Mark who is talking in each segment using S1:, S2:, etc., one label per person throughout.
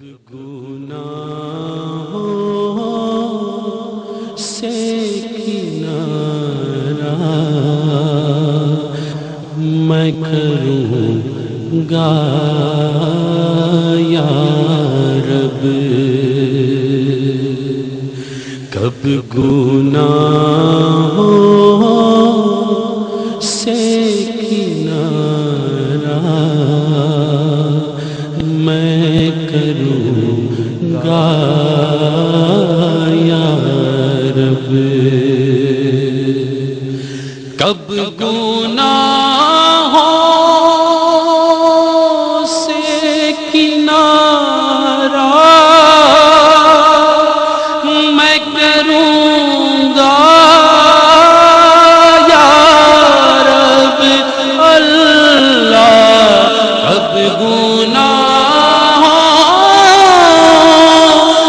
S1: گناہوں سے کنارہ میں کروں گا یا رب، کب گناہوں سے کنارہ میں کروں گا یا رب، کب گناہوں سے کنارہ میں کروں گا یا رب اللہ، کب گناہوں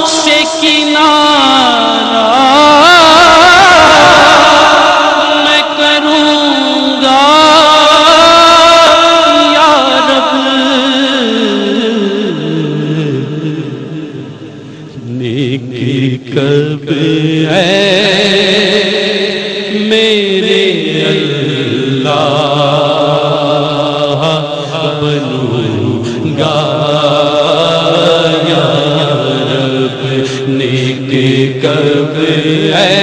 S1: سے کنارہ میں کروں گا یا رب، نیکی کب ہے میرے اللہ بنوں گا یا رب، نیکی کب ہے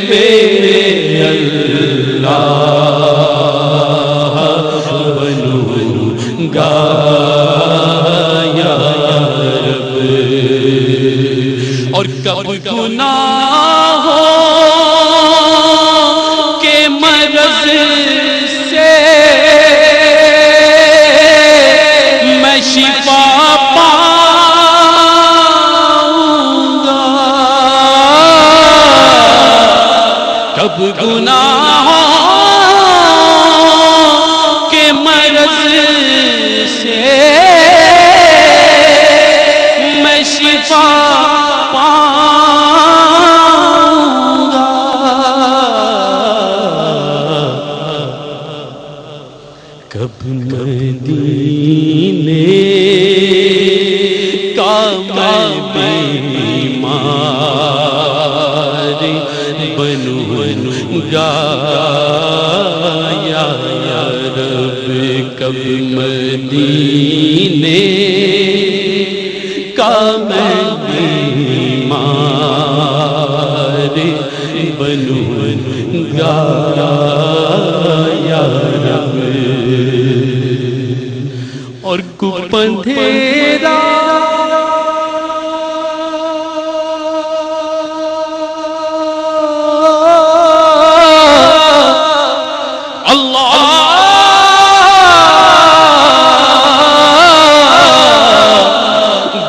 S1: میرے اللہ بنوں گا یا رب، اور کب گناہوں کے مرض سے میں شفا پاؤں گا، کب گناہوں کے مرض سے میں شفا پاؤں گا، کب مدینے کا میں بیمار بنوں گا یا رب، کب مدینے کا میں بیمار بنوں گا یا رب، اور کپ اندھیرا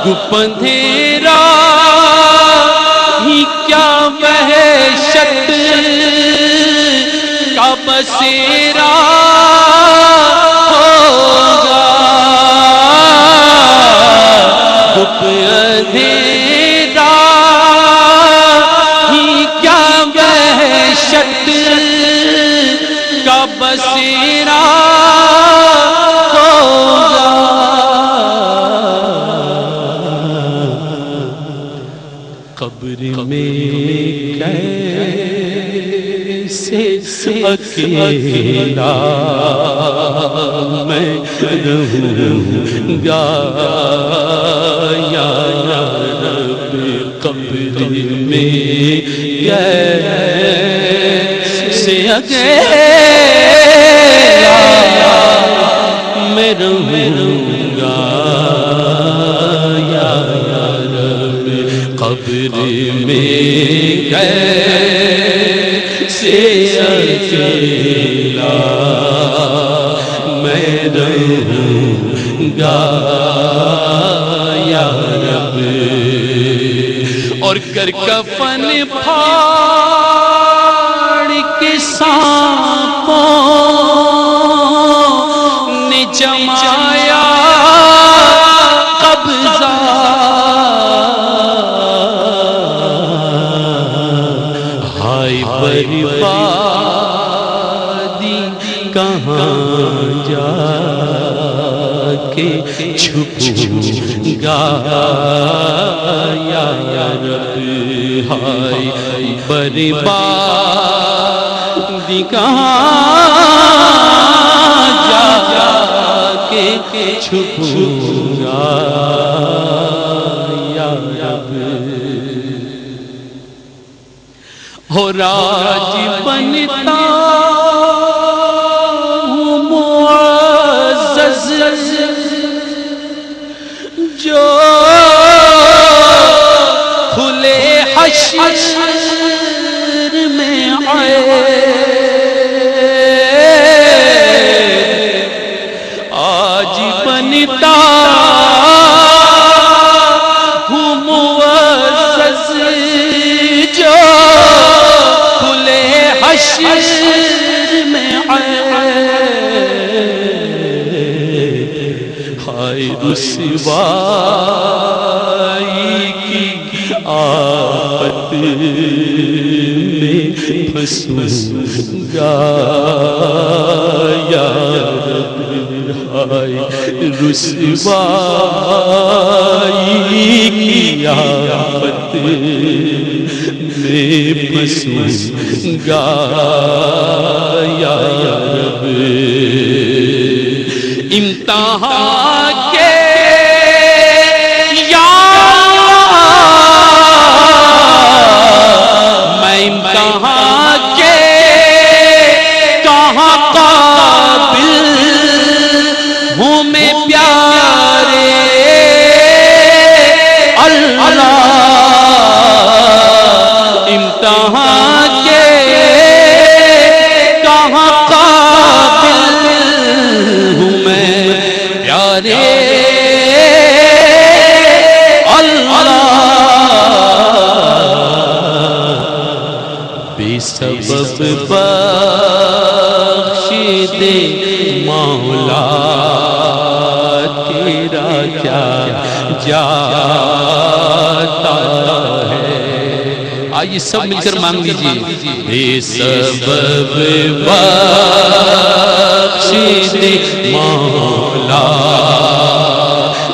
S1: گپ اندھیرا ہی کیا وحشت کا بسیرا ہوگا، گپ اندھیرا ہی کیا وحشت کا بسیرا ہوگا، قبر میں کیسے اکیلا میں رہوں گا یا رب، قبر میں کیسے اکیلا میں رہوں گا یا رب، قبر میں کیسے اکیلا میں رہوں گا یا رب، اور کر کفن پھاڑ کے سانپوں نے جمایا قبضہ، ہائے بربادی کہاں جا کے چھپوں چھپوں گا یا رب ہائے بربادی کہاں جا کے چھپوں گا یا رب ہو راج بنتا ہوں معزز جو کھلے حشر میں آئے آج بنتا ہوں معزز جو کھلے حشر میں آئے ہائے رسوائی کی آفت میں پھنسوں گا یا رب ہائے رسوائی کی آفت میں پھنسوں گا یا رب امتحان کے میں امتحان کے کہاں قابل ہوں میں پیارے اللہ امتحان کے کہاں قابل ہوں میں پیارے بے سبب بخش دے مولا تیرا کیا جاتا ہے آئیے سب مل کر مانگ لیجیے بے سبب بخش دے مولا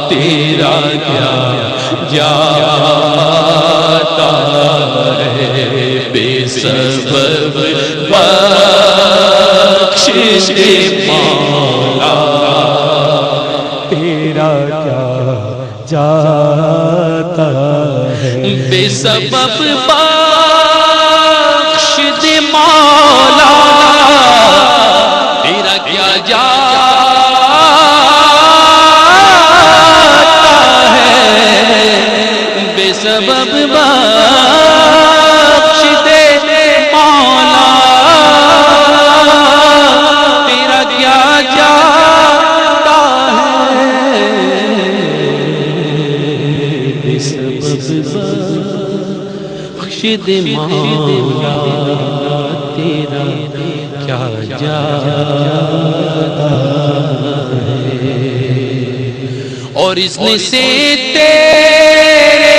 S1: تیرا کیا جاتا ہے بے سبب بخش دے مولا
S2: تیرا کیا جاتا ہے
S1: بے سبب بخش دے مولا تیرا کیا جاتا ہے بے سبب بخش دے مولا تیرا کیا جاتا ہے بے سبب بخش دے مولا تیرا کیا جاتا ہے اور اس نے سے تیرے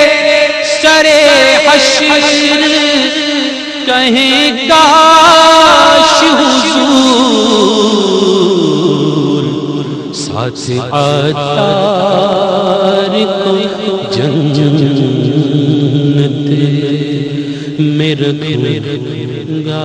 S1: سرے حشر کہیں کاش حضور ساتھ عطار کو جنت میں رکھوں گا